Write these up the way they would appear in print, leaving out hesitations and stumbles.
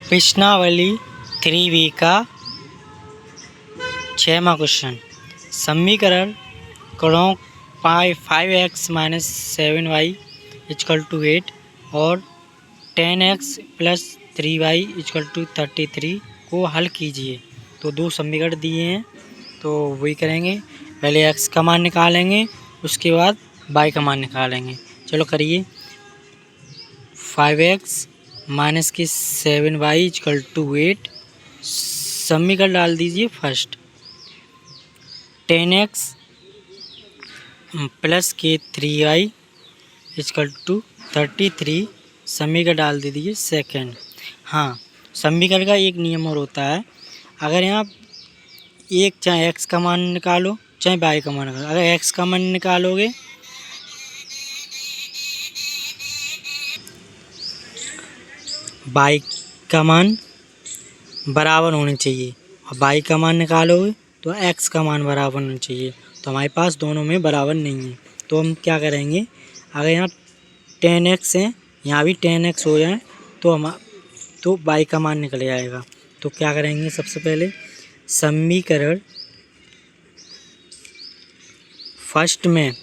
प्रश्नावली 3B का 6वां question. समीकरण करो 5x - 7y = 8 और 10x + 3y = 33 को हल कीजिए। तो दो समीकरण दिए हैं तो वही करेंगे। पहले x का मान निकालेंगे, उसके बाद y का मान निकालेंगे। चलो करिए। 5x - 7y = 8। समीकरण डाल दीजिए फर्स्ट। 10x + 3y = 33 समीकरण डाल दीजिए सेकेंड। हाँ, समीकरण का एक नियम और होता है। अगर यहाँ एक चाहे x का मान निकालो चाहे y का मान निकालो। अगर x का मान निकालोगे y का मान बराबर होने चाहिए और y का मान निकालोगे तो x का मान बराबर होना चाहिए। तो हमारे पास दोनों में बराबर नहीं है, तो हम क्या करेंगे। अगर यहाँ 10x है, यहाँ भी 10x हो जाए तो y का मान निकल जाएगा। तो क्या करेंगे, सबसे पहले समीकरण फर्स्ट में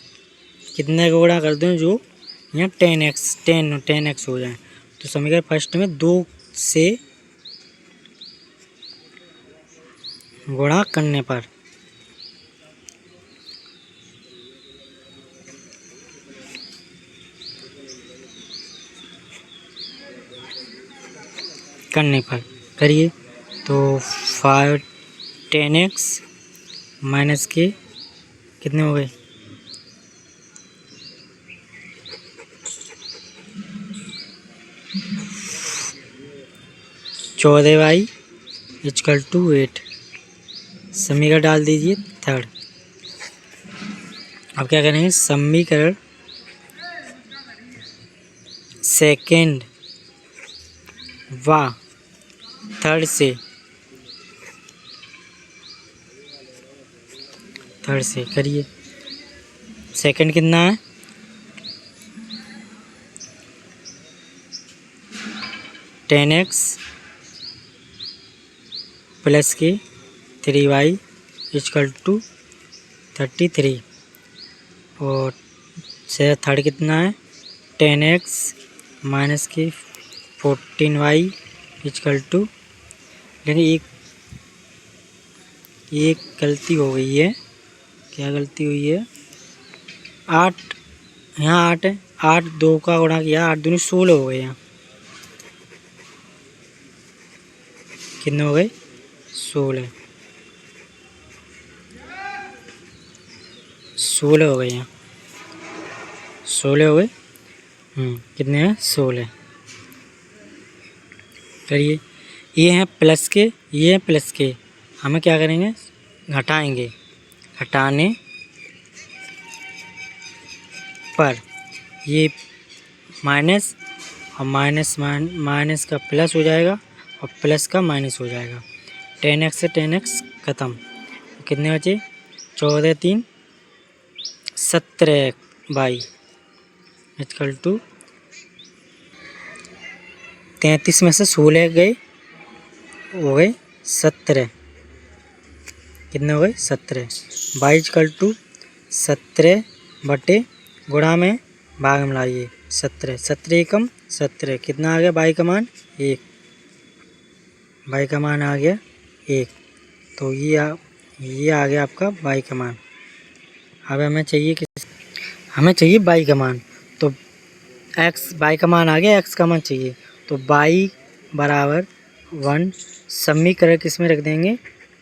कितने का गुणा कर दें जो यहाँ 10x हो जाए। तो समीकरण फर्स्ट में 2 से गुणा करने पर करिए। तो 10x माइनस के कितने हो गए 14y = 8। समीकरण डाल दीजिए थर्ड। अब क्या करेंगे, समीकरण सेकेंड व थर्ड से करिए। सेकेंड कितना है 10x + 3y = 33 और थर्ड कितना है 10x - 14y = लेकिन एक गलती हो गई है। क्या गलती हुई है, 8 यहाँ 8 है, 8 2 का गुणा किया, 8 दूनी 16 हो गए। यहाँ कितने हो गए 16 हो गए। यहाँ 16 हो गए। कितने हैं 16। करिए। ये हैं प्लस के, ये हैं प्लस के। हमें क्या करेंगे, घटाएंगे। घटाने पर ये माइनस और माइनस का प्लस हो जाएगा और प्लस का माइनस हो जाएगा। 10x से 10x ख़त्म। कितने बचे 14 3 17y = 33 में से 16 गए, हो गए 17। कितने हो गए 17। y = 17 बटे गुणा में भाग में लाइए 17। 17 एकम 17। कितना आ गया y का मान 1। y का मान आ गया 1। तो ये आ गया आपका y का मान। अब हमें चाहिए y का मान। तो y का मान आ गया, x का मान चाहिए। तो y = 1। समीकरण किस में रख देंगे,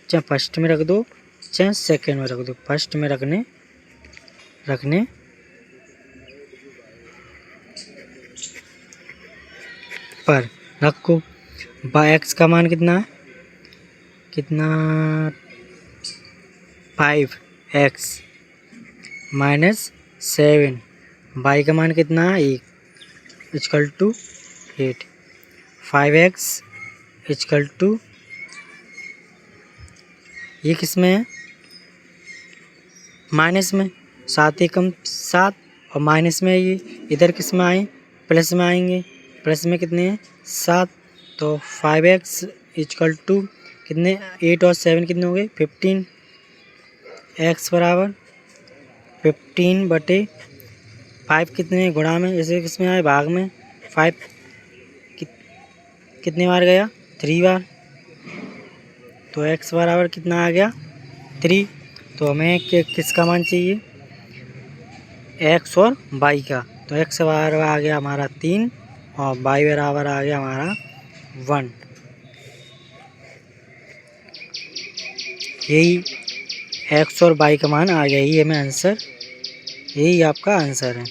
चाहे फर्स्ट में रख दो चाहे सेकेंड में रख दो। फर्स्ट में रखने पर रखो। x का मान कितना है, 5x - 7। y का मान कितना है 1 = 8। 5x = ये किस में है, माइनस में। 7 एकम 7 और माइनस में ये इधर किस में आए, प्लस में आएंगे। प्लस में कितने हैं 7। तो 5x इक्वल टू कितने, 8 और 7 कितने हो गए 15। x बराबर 15/5 कितने गुणा में, जैसे किसमें आए भाग में, 5 कितने बार गया 3 बार। तो x बराबर कितना आ गया 3। तो हमें किसका मान चाहिए, x और y का। तो x बराबर आ गया हमारा 3 और y बराबर आ गया हमारा 1। यही x और y का मान आ गया, यही हमें आंसर, यही आपका आंसर है।